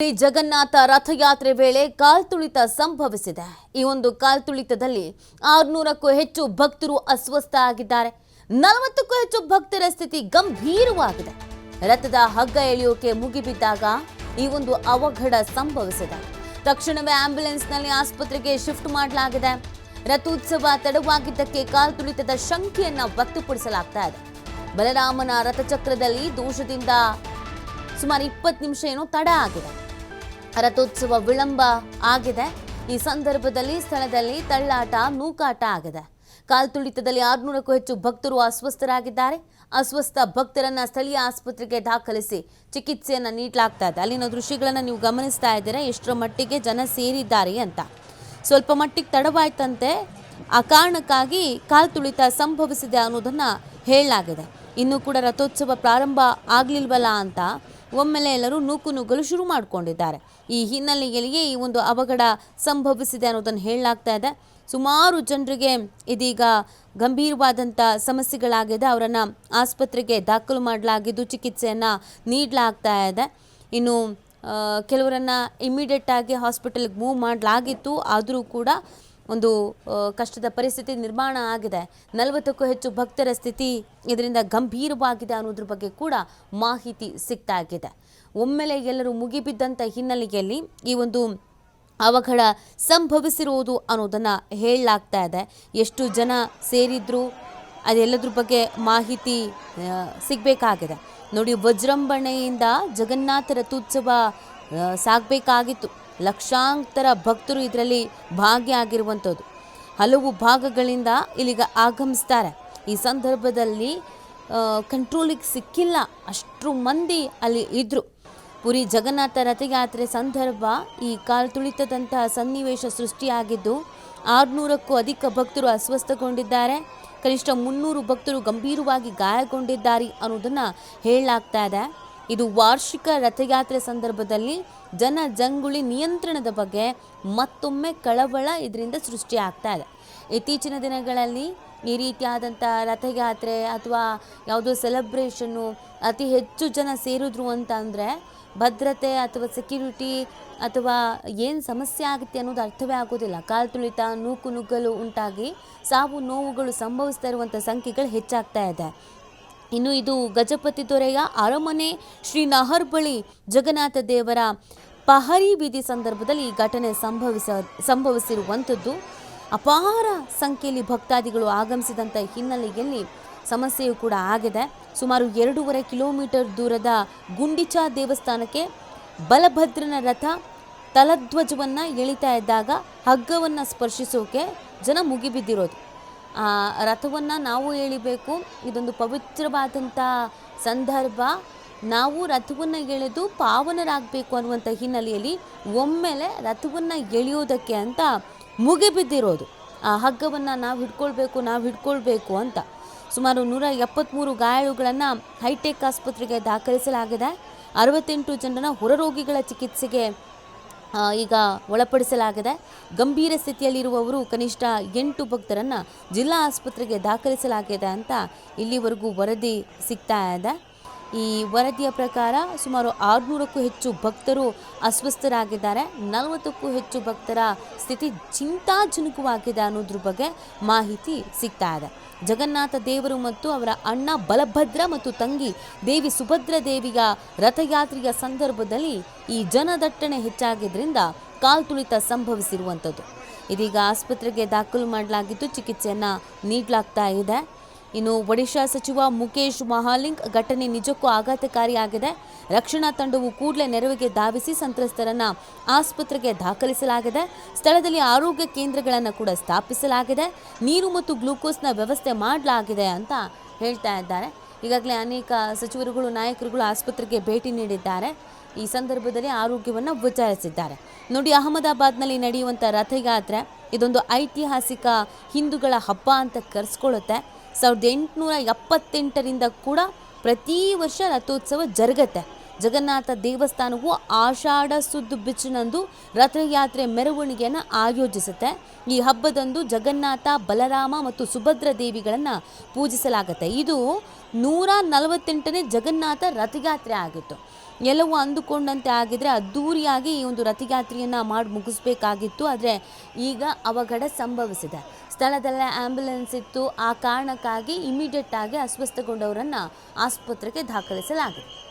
ಶ್ರೀ ಜಗನ್ನಾಥ ರಥಯಾತ್ರೆ ವೇಳೆ ಕಾಲ್ತುಳಿತ ಸಂಭವಿಸಿದೆ. ಈ ಒಂದು ಕಾಲ್ತುಳಿತದಲ್ಲಿ 600ಕ್ಕೂ ಹೆಚ್ಚು ಭಕ್ತರು ಅಸ್ವಸ್ಥ ಆಗಿದ್ದಾರೆ. 40ಕ್ಕೂ ಹೆಚ್ಚು ಭಕ್ತರ ಸ್ಥಿತಿ ಗಂಭೀರವಾಗಿದೆ. ರಥದ ಹಗ್ಗ ಎಳೆಯೋಕೆ ಮುಗಿಬಿದ್ದಾಗ ಈ ಒಂದು ಅವಘಡ ಸಂಭವಿಸಿದೆ. ತಕ್ಷಣವೇ ಆಂಬ್ಯುಲೆನ್ಸ್ನಲ್ಲಿ ಆಸ್ಪತ್ರೆಗೆ ಶಿಫ್ಟ್ ಮಾಡಲಾಗಿದೆ. ರಥೋತ್ಸವ ತಡವಾಗಿದ್ದಕ್ಕೆ ಕಾಲ್ತುಳಿತದ ಶಂಕೆಯನ್ನ ವ್ಯಕ್ತಪಡಿಸಲಾಗ್ತಾ ಇದೆ. ಬಲರಾಮನ ರಥಚಕ್ರದಲ್ಲಿ ದೋಷದಿಂದ ಸುಮಾರು 20 ನಿಮಿಷ ಏನೋ ತಡ ಆಗಿದೆ. ರಥೋತ್ಸವ ವಿಳಂಬ ಆಗಿದೆ. ಈ ಸಂದರ್ಭದಲ್ಲಿ ಸ್ಥಳದಲ್ಲಿ ತಳ್ಳಾಟ ನೂಕಾಟ ಆಗಿದೆ. ಕಾಲ್ತುಳಿತದಲ್ಲಿ 600ಕ್ಕೂ ಹೆಚ್ಚು ಭಕ್ತರು ಅಸ್ವಸ್ಥರಾಗಿದ್ದಾರೆ. ಅಸ್ವಸ್ಥ ಭಕ್ತರನ್ನ ಸ್ಥಳೀಯ ಆಸ್ಪತ್ರೆಗೆ ದಾಖಲಿಸಿ ಚಿಕಿತ್ಸೆಯನ್ನ ನೀಡಲಾಗ್ತಾ ಇದೆ. ಅಲ್ಲಿನ ದೃಶ್ಯಗಳನ್ನ ನೀವು ಗಮನಿಸ್ತಾ ಇದ್ದೀರಾ, ಎಷ್ಟರ ಮಟ್ಟಿಗೆ ಜನ ಸೇರಿದ್ದಾರೆ ಅಂತ. ಸ್ವಲ್ಪ ಮಟ್ಟಿಗೆ ತಡವಾಯ್ತಂತೆ, ಆ ಕಾರಣಕ್ಕಾಗಿ ಕಾಲ್ತುಳಿತ ಸಂಭವಿಸಿದೆ ಅನ್ನೋದನ್ನ ಹೇಳಲಾಗಿದೆ. ಇನ್ನೂ ಕೂಡ ರಥೋತ್ಸವ ಪ್ರಾರಂಭ ಆಗ್ಲಿಲ್ವಲ್ಲ ಅಂತ ಒಮ್ಮೆಲೆ ಎಲ್ಲರೂ ನೂಕುನುಗ್ಗಲು ಶುರು ಮಾಡಿಕೊಂಡಿದ್ದಾರೆ. ಈ ಹಿನ್ನೆಲೆಯಲ್ಲಿಯೇ ಈ ಒಂದು ಅವಘಡ ಸಂಭವಿಸಿದೆ ಅನ್ನೋದನ್ನು ಹೇಳಲಾಗ್ತಾ ಇದೆ. ಸುಮಾರು ಜನರಿಗೆ ಇದೀಗ ಗಂಭೀರವಾದಂಥ ಸಮಸ್ಯೆಗಳಾಗಿದೆ. ಅವರನ್ನು ಆಸ್ಪತ್ರೆಗೆ ದಾಖಲು ಮಾಡಲಾಗಿದ್ದು ಚಿಕಿತ್ಸೆಯನ್ನು ನೀಡಲಾಗ್ತಾ ಇದೆ. ಇನ್ನು ಕೆಲವರನ್ನು ಇಮಿಡಿಯೇಟ್ ಆಗಿ ಹಾಸ್ಪಿಟಲ್ಗೆ ಮೂವ್ ಮಾಡಲಾಗಿತ್ತು. ಆದರೂ ಕೂಡ ಒಂದು ಕಷ್ಟದ ಪರಿಸ್ಥಿತಿ ನಿರ್ಮಾಣ ಆಗಿದೆ. 40ಕ್ಕೂ ಹೆಚ್ಚು ಭಕ್ತರ ಸ್ಥಿತಿ ಇದರಿಂದ ಗಂಭೀರವಾಗಿದೆ ಅನ್ನೋದ್ರ ಬಗ್ಗೆ ಕೂಡ ಮಾಹಿತಿ ಸಿಗ್ತಾ ಆಗಿದೆ. ಒಮ್ಮೆಲೆ ಎಲ್ಲರೂ ಮುಗಿಬಿದ್ದಂಥ ಹಿನ್ನೆಲೆಯಲ್ಲಿ ಈ ಒಂದು ಅವಘಡ ಸಂಭವಿಸಿರುವುದು ಅನ್ನೋದನ್ನು ಹೇಳಲಾಗ್ತಾ ಇದೆ. ಎಷ್ಟು ಜನ ಸೇರಿದ್ರು ಅದೆಲ್ಲದ್ರ ಬಗ್ಗೆ ಮಾಹಿತಿ ಸಿಗಬೇಕಾಗಿದೆ. ನೋಡಿ, ವಿಜೃಂಭಣೆಯಿಂದ ಜಗನ್ನಾಥ ರಥೋತ್ಸವ ಸಾಗಬೇಕಾಗಿತ್ತು. ಲಕ್ಷಾಂತರ ಭಕ್ತರು ಇದರಲ್ಲಿ ಭಾಗಿಯಾಗಿರುವಂಥದ್ದು. ಹಲವು ಭಾಗಗಳಿಂದ ಇಲ್ಲಿಗೆ ಆಗಮಿಸ್ತಾರೆ. ಈ ಸಂದರ್ಭದಲ್ಲಿ ಕಂಟ್ರೋಲಿಗೆ ಸಿಕ್ಕಿಲ್ಲ, ಅಷ್ಟು ಮಂದಿ ಅಲ್ಲಿ ಇದ್ರು. ಪುರಿ ಜಗನ್ನಾಥ ರಥಯಾತ್ರೆ ಸಂದರ್ಭ ಈ ಕಾಲ್ತುಳಿತದಂತಹ ಸನ್ನಿವೇಶ ಸೃಷ್ಟಿಯಾಗಿದ್ದು 600ಕ್ಕೂ ಅಧಿಕ ಭಕ್ತರು ಅಸ್ವಸ್ಥಗೊಂಡಿದ್ದಾರೆ. ಕನಿಷ್ಠ 300 ಭಕ್ತರು ಗಂಭೀರವಾಗಿ ಗಾಯಗೊಂಡಿದ್ದಾರೆ ಅನ್ನೋದನ್ನು ಹೇಳಲಾಗ್ತಾ ಇದೆ. ಇದು ವಾರ್ಷಿಕ ರಥಯಾತ್ರೆ ಸಂದರ್ಭದಲ್ಲಿ ಜನಜಂಗುಳಿ ನಿಯಂತ್ರಣದ ಬಗ್ಗೆ ಮತ್ತೊಮ್ಮೆ ಕಳವಳ ಇದರಿಂದ ಸೃಷ್ಟಿಯಾಗ್ತಾ ಇದೆ. ಇತ್ತೀಚಿನ ದಿನಗಳಲ್ಲಿ ಈ ರೀತಿಯಾದಂಥ ರಥಯಾತ್ರೆ ಅಥವಾ ಯಾವುದೋ ಸೆಲೆಬ್ರೇಷನ್ನು ಅತಿ ಹೆಚ್ಚು ಜನ ಸೇರಿದ್ರು ಅಂತ ಅಂದರೆ ಭದ್ರತೆ ಅಥವಾ ಸೆಕ್ಯೂರಿಟಿ ಅಥವಾ ಏನು ಸಮಸ್ಯೆ ಆಗುತ್ತೆ ಅನ್ನೋದು ಅರ್ಥವೇ ಆಗೋದಿಲ್ಲ. ಕಾಲ್ತುಳಿತ ನೂಕುನುಗ್ಗಲು ಉಂಟಾಗಿ ಸಾವು ನೋವುಗಳು ಸಂಭವಿಸ್ತಾ ಇರುವಂಥ ಸಂಖ್ಯೆಗಳು ಹೆಚ್ಚಾಗ್ತಾ ಇದೆ. ಇನ್ನು ಇದು ಗಜಪತಿ ದೊರೆಯ ಅರಮನೆ ಶ್ರೀ ನಹರ್ ಬಳಿ ಜಗನ್ನಾಥ ದೇವರ ಪಹರಿ ವಿಧಿ ಸಂದರ್ಭದಲ್ಲಿ ಈ ಘಟನೆ ಸಂಭವಿಸಿರುವಂಥದ್ದು. ಅಪಾರ ಸಂಖ್ಯೆಯಲ್ಲಿ ಭಕ್ತಾದಿಗಳು ಆಗಮಿಸಿದಂಥ ಹಿನ್ನೆಲೆಯಲ್ಲಿ ಸಮಸ್ಯೆಯೂ ಕೂಡ ಆಗಿದೆ. ಸುಮಾರು 2.5 ಕಿಲೋಮೀಟರ್ ದೂರದ ಗುಂಡಿಚಾ ದೇವಸ್ಥಾನಕ್ಕೆ ಬಲಭದ್ರನ ರಥ ತಲಧ್ವಜವನ್ನು ಎಳಿತಾ ಇದ್ದಾಗ ಹಗ್ಗವನ್ನು ಸ್ಪರ್ಶಿಸೋಕೆ ಜನ ಮುಗಿಬಿದ್ದಿರೋದು. ರಥವನ್ನು ನಾವು ಎಳಿಬೇಕು, ಇದೊಂದು ಪವಿತ್ರವಾದಂಥ ಸಂದರ್ಭ, ನಾವು ರಥವನ್ನು ಎಳೆದು ಪಾವನರಾಗಬೇಕು ಅನ್ನುವಂಥ ಹಿನ್ನೆಲೆಯಲ್ಲಿ ಒಮ್ಮೆಲೆ ರಥವನ್ನು ಎಳೆಯೋದಕ್ಕೆ ಅಂತ ಮುಗಿಬಿದ್ದಿರೋದು. ಆ ಹಗ್ಗವನ್ನು ನಾವು ಹಿಡ್ಕೊಳ್ಬೇಕು ಅಂತ. ಸುಮಾರು 173 ಗಾಯಾಳುಗಳನ್ನು ಹೈಟೆಕ್ ಆಸ್ಪತ್ರೆಗೆ ದಾಖಲಿಸಲಾಗಿದೆ. 68 ಜನರನ್ನು ಹೊರರೋಗಿಗಳ ಚಿಕಿತ್ಸೆಗೆ ಈಗ ಒಳಪಡಿಸಲಾಗಿದೆ. ಗಂಭೀರ ಸ್ಥಿತಿಯಲ್ಲಿರುವವರು ಕನಿಷ್ಠ 8 ಭಕ್ತರನ್ನು ಜಿಲ್ಲಾ ಆಸ್ಪತ್ರೆಗೆ ದಾಖಲಿಸಲಾಗಿದೆ ಅಂತ ಇಲ್ಲಿವರೆಗೂ ವರದಿ ಸಿಗ್ತಾ ಇದೆ. ಈ ವರದಿಯ ಪ್ರಕಾರ ಸುಮಾರು 600ಕ್ಕೂ ಹೆಚ್ಚು ಭಕ್ತರು ಅಸ್ವಸ್ಥರಾಗಿದ್ದಾರೆ. 40ಕ್ಕೂ ಹೆಚ್ಚು ಭಕ್ತರ ಸ್ಥಿತಿ ಚಿಂತಾಜನಕವಾಗಿದೆ ಅನ್ನೋದ್ರ ಬಗ್ಗೆ ಮಾಹಿತಿ ಸಿಗ್ತಾ ಇದೆ. ಜಗನ್ನಾಥ ದೇವರು ಮತ್ತು ಅವರ ಅಣ್ಣ ಬಲಭದ್ರ ಮತ್ತು ತಂಗಿ ದೇವಿ ಸುಭದ್ರ ದೇವಿಯ ರಥಯಾತ್ರೆಯ ಸಂದರ್ಭದಲ್ಲಿ ಈ ಜನದಟ್ಟಣೆ ಹೆಚ್ಚಾಗಿದ್ದರಿಂದ ಕಾಲ್ತುಳಿತ ಸಂಭವಿಸಿರುವಂಥದ್ದು. ಇದೀಗ ಆಸ್ಪತ್ರೆಗೆ ದಾಖಲು ಮಾಡಲಾಗಿದ್ದು ಚಿಕಿತ್ಸೆಯನ್ನು ನೀಡಲಾಗ್ತಾ ಇದೆ. ಇನ್ನು ಒಡಿಶಾ ಸಚಿವ ಮುಕೇಶ್ ಮಹಾಲಿಂಗ್, ಘಟನೆ ನಿಜಕ್ಕೂ ಆಘಾತಕಾರಿಯಾಗಿದೆ. ರಕ್ಷಣಾ ತಂಡವು ಕೂಡಲೇ ನೆರವಿಗೆ ಧಾವಿಸಿ ಸಂತ್ರಸ್ತರನ್ನು ಆಸ್ಪತ್ರೆಗೆ ದಾಖಲಿಸಲಾಗಿದೆ. ಸ್ಥಳದಲ್ಲಿ ಆರೋಗ್ಯ ಕೇಂದ್ರಗಳನ್ನು ಕೂಡ ಸ್ಥಾಪಿಸಲಾಗಿದೆ. ನೀರು ಮತ್ತು ಗ್ಲೂಕೋಸ್ನ ವ್ಯವಸ್ಥೆ ಮಾಡಲಾಗಿದೆ ಅಂತ ಹೇಳ್ತಾ ಇದ್ದಾರೆ. ಈಗಾಗಲೇ ಅನೇಕ ಸಚಿವರುಗಳು ನಾಯಕರುಗಳು ಆಸ್ಪತ್ರೆಗೆ ಭೇಟಿ ನೀಡಿದ್ದಾರೆ. ಈ ಸಂದರ್ಭದಲ್ಲಿ ಆರೋಗ್ಯವನ್ನು ವಿಚಾರಿಸಿದ್ದಾರೆ. ನೋಡಿ, ಅಹಮದಾಬಾದ್ನಲ್ಲಿ ನಡೆಯುವಂಥ ರಥಯಾತ್ರೆ ಇದೊಂದು ಐತಿಹಾಸಿಕ ಹಿಂದೂಗಳ ಹಬ್ಬ ಅಂತ ಕರೆಸ್ಕೊಳ್ಳುತ್ತೆ. 1878ರಿಂದ ಕೂಡ ಪ್ರತಿ ವರ್ಷ ರಥೋತ್ಸವ ಜರುಗತ್ತೆ. ಜಗನ್ನಾಥ ದೇವಸ್ಥಾನವು ಆಷಾಢ ಸುದ್ ಬಿಚ್ನಂದು ರಥಯಾತ್ರೆ ಮೆರವಣಿಗೆಯನ್ನು ಆಯೋಜಿಸುತ್ತೆ. ಈ ಹಬ್ಬದಂದು ಜಗನ್ನಾಥ, ಬಲರಾಮ ಮತ್ತು ಸುಭದ್ರ ದೇವಿಗಳನ್ನು ಪೂಜಿಸಲಾಗುತ್ತೆ. ಇದು 148ನೇ ಜಗನ್ನಾಥ ರಥಯಾತ್ರೆ ಆಗಿತ್ತು. ಎಲ್ಲವೂ ಅಂದುಕೊಂಡಂತೆ ಆಗಿದ್ರೆ ಅದ್ಧೂರಿಯಾಗಿ ಈ ಒಂದು ರಥಯಾತ್ರೆಯನ್ನು ಮಾಡಿ ಮುಗಿಸ್ಬೇಕಾಗಿತ್ತು. ಆದರೆ ಈಗ ಅವಘಡ ಸಂಭವಿಸಿದೆ. ಸ್ಥಳದಲ್ಲೇ ಆಂಬ್ಯುಲೆನ್ಸ್ ಇತ್ತು. ಆ ಕಾರಣಕ್ಕಾಗಿ ಇಮಿಡಿಯೇಟ್ ಆಗಿ ಅಸ್ವಸ್ಥಗೊಂಡವರನ್ನು ಆಸ್ಪತ್ರೆಗೆ ದಾಖಲಿಸಲಾಗಿದೆ.